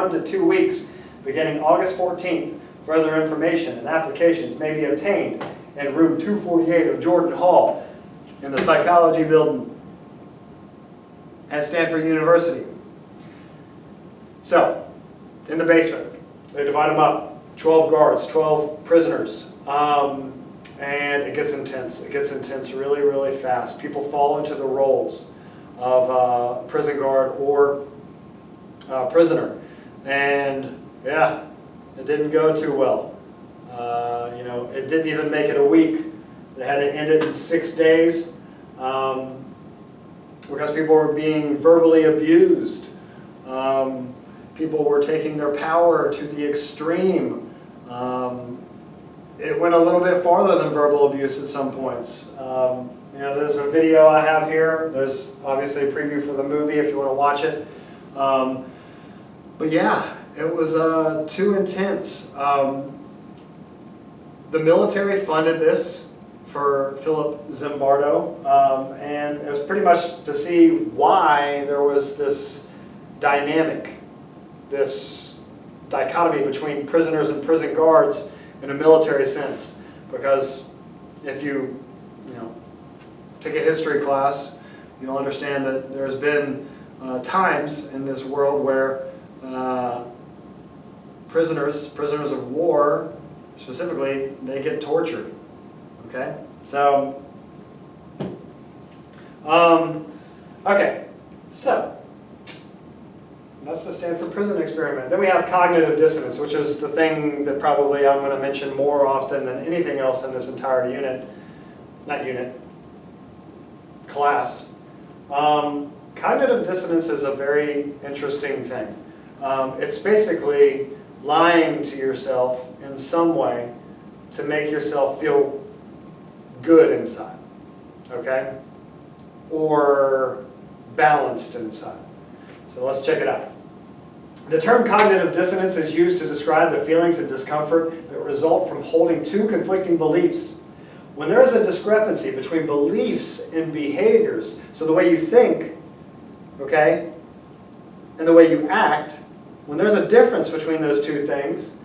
1 to 2 weeks, beginning August 14th. Further information and applications may be obtained in room 248 of Jordan Hall in the Psychology Building at Stanford University. So, in the basement, they divide them up, 12 guards, 12 prisoners, and it gets intense. It gets intense really, really fast. People fall into the roles of prison guard or prisoner, and yeah, it didn't go too well. It didn't even make it a week. They had to end it in 6 days because people were being verbally abused. People were taking their power to the extreme. It went a little bit farther than verbal abuse at some points. There's a video I have here. There's obviously a preview for the movie if you want to watch it. But yeah, it was too intense. The military funded this for Philip Zimbardo, and it was pretty much to see why there was this dynamic, this dichotomy between prisoners and prison guards in a military sense. Because if you take a history class, you'll understand that there's been times in this world where prisoners of war, specifically, they get tortured. Okay, so that's the Stanford prison experiment. Then we have cognitive dissonance, which is the thing that probably I'm going to mention more often than anything else in this entire class. Cognitive dissonance is a very interesting thing. It's basically lying to yourself in some way to make yourself feel good inside, okay? Or balanced inside. So let's check it out. The term cognitive dissonance is used to describe the feelings of discomfort that result from holding two conflicting beliefs. When there is a discrepancy between beliefs and behaviors, so the way you think, okay, and the way you act, when there's a difference between those two things,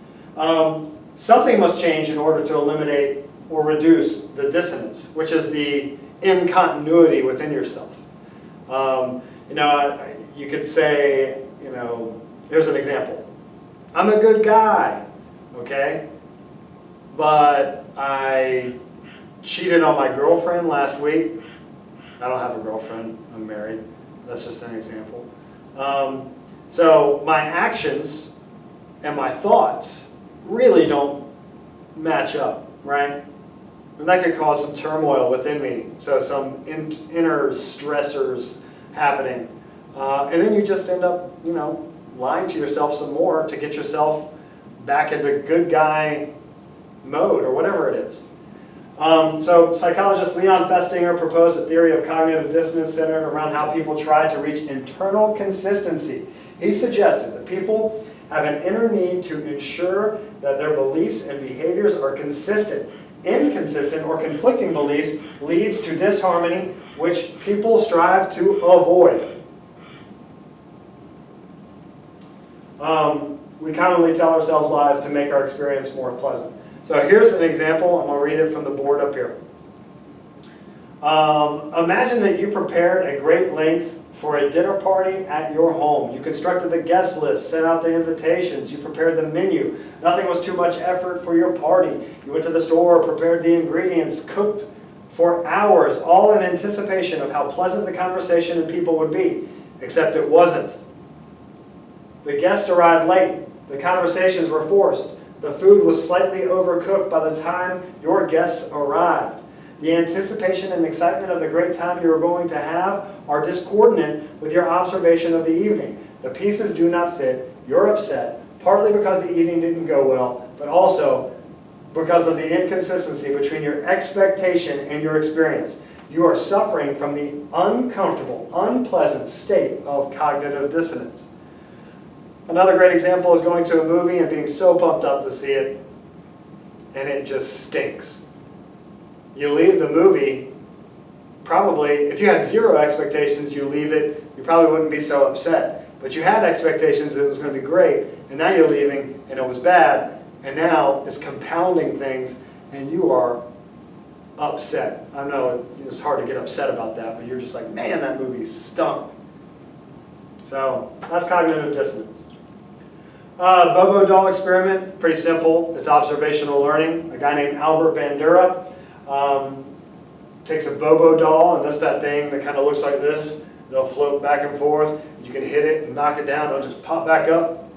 something must change in order to eliminate or reduce the dissonance, which is the incontinuity within yourself. You could say, here's an example. I'm a good guy, okay? But I cheated on my girlfriend last week. I don't have a girlfriend, I'm married. That's just an example. So my actions and my thoughts really don't match up, right? And that could cause some turmoil within me, so some inner stressors happening. And then you just end up, lying to yourself some more to get yourself back into good guy mode or whatever it is. So psychologist Leon Festinger proposed a theory of cognitive dissonance centered around how people try to reach internal consistency. He suggested that people have an inner need to ensure that their beliefs and behaviors are consistent. Inconsistent or conflicting beliefs leads to disharmony, which people strive to avoid. We commonly tell ourselves lies to make our experience more pleasant. So here's an example. I'm going to read it from the board up here. Imagine that you prepared at great length for a dinner party at your home. You constructed the guest list, sent out the invitations, you prepared the menu. Nothing was too much effort for your party. You went to the store, prepared the ingredients, cooked for hours, all in anticipation of how pleasant the conversation and people would be. Except it wasn't. The guests arrived late. The conversations were forced. The food was slightly overcooked by the time your guests arrived. The anticipation and excitement of the great time you are going to have are discordant with your observation of the evening. The pieces do not fit. You're upset, partly because the evening didn't go well, but also because of the inconsistency between your expectation and your experience. You are suffering from the uncomfortable, unpleasant state of cognitive dissonance. Another great example is going to a movie and being so pumped up to see it, and it just stinks. You leave the movie, probably, if you had zero expectations, you leave it, you probably wouldn't be so upset. but you had expectations that it was going to be great, and now you're leaving and it was bad, and now it's compounding things and you are upset. I know it's hard to get upset about that, but you're just like, man, that movie stunk. So that's cognitive dissonance. Bobo doll experiment, pretty simple. It's observational learning. A guy named Albert Bandura takes a Bobo doll, and that's that thing that kind of looks like this. It'll float back and forth. You can hit it and knock it down. It'll just pop back up.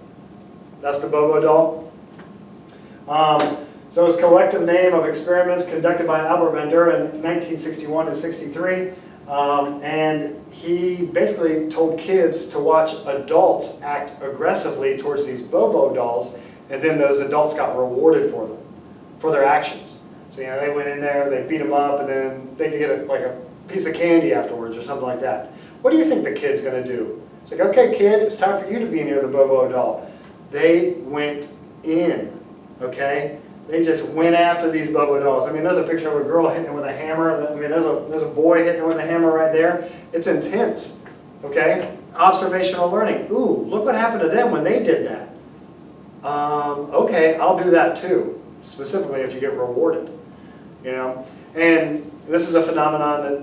That's the Bobo doll. So it's a collective name of experiments conducted by Albert Bandura in 1961 and 63. And he basically told kids to watch adults act aggressively towards these Bobo dolls, and then those adults got rewarded for them, for their actions. So they went in there, they beat them up, and then they could get like a piece of candy afterwards or something like that. What do you think the kid's going to do? It's like, okay, kid, it's time for you to be near the Bobo doll. They went in, okay? They just went after these Bobo dolls. I mean, there's a picture of a girl hitting it with a hammer. I mean, there's a boy hitting it with a hammer right there. It's intense, okay? Observational learning. Ooh, look what happened to them when they did that. Okay, I'll do that too, specifically if you get rewarded, And this is a phenomenon that,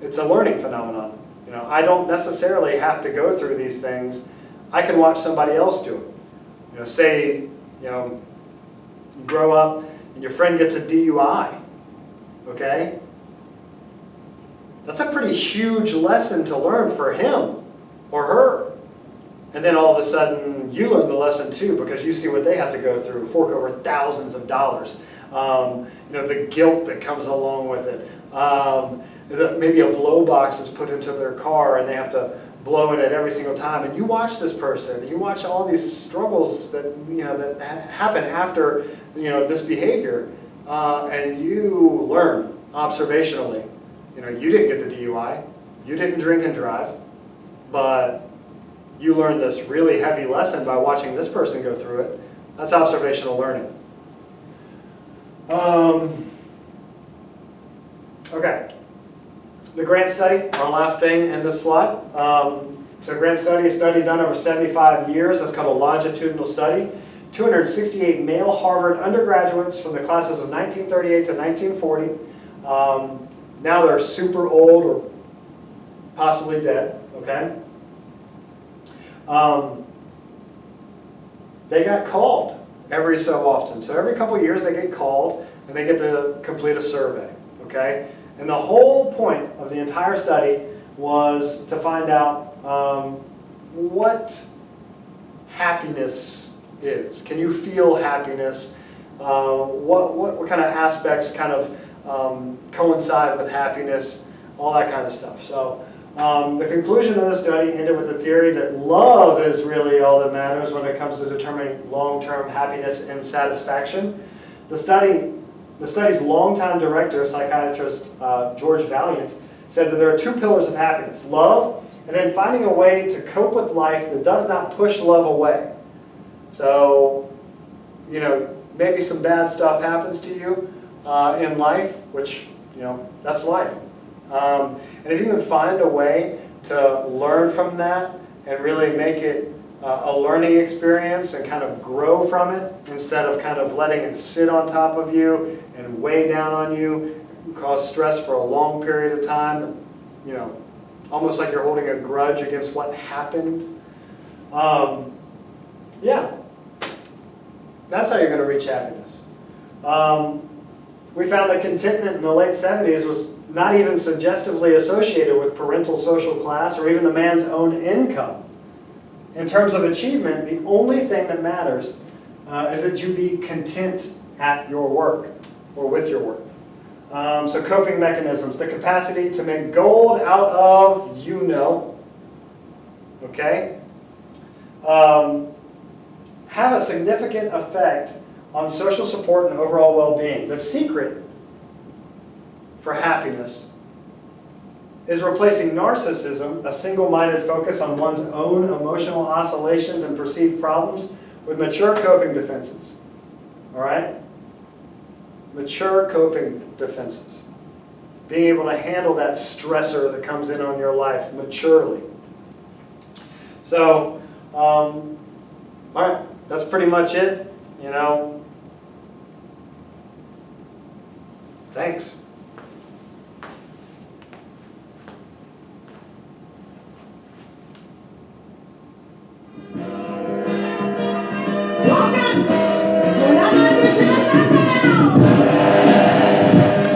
it's a learning phenomenon. I don't necessarily have to go through these things. I can watch somebody else do it. Say, you grow up and your friend gets a DUI, okay? That's a pretty huge lesson to learn for him or her. And then all of a sudden you learn the lesson too, because you see what they have to go through, fork over thousands of dollars. The guilt that comes along with it. Maybe a blow box is put into their car and they have to blow in it every single time. And you watch this person, and you watch all these struggles that that happen after this behavior, and you learn observationally. You didn't get the DUI, you didn't drink and drive, but you learned this really heavy lesson by watching this person go through it. That's observational learning. Okay. The grant study, our last thing in this slide. So grant study, a study done over 75 years. That's called a longitudinal study. 268 male Harvard undergraduates from the classes of 1938 to 1940. Now they're super old or possibly dead, okay? They got called every so often. So every couple of years they get called and they get to complete a survey, okay? And the whole point of the entire study was to find out what happiness is. Can you feel happiness? What kind of aspects kind of coincide with happiness? All that kind of stuff. So the conclusion of the study ended with the theory that love is really all that matters when it comes to determining long-term happiness and satisfaction. The study's longtime director, psychiatrist George Valiant, said that there are two pillars of happiness: love, and then finding a way to cope with life that does not push love away. So, maybe some bad stuff happens to you in life, which, that's life. And if you can find a way to learn from that and really make it a learning experience and kind of grow from it instead of kind of letting it sit on top of you and weigh down on you, cause stress for a long period of time, almost like you're holding a grudge against what happened. Yeah, that's how you're going to reach happiness. We found that contentment in the late 70s was not even suggestively associated with parental social class or even the man's own income. In terms of achievement, the only thing that matters is that you be content at your work or with your work. So coping mechanisms, the capacity to make gold out of okay, have a significant effect on social support and overall well-being. The secret for happiness is replacing narcissism, a single-minded focus on one's own emotional oscillations and perceived problems, with mature coping defenses. All right? Mature coping defenses. Being able to handle that stressor that comes in on your life maturely. So, all right, that's pretty much it, you know. Thanks. Welcome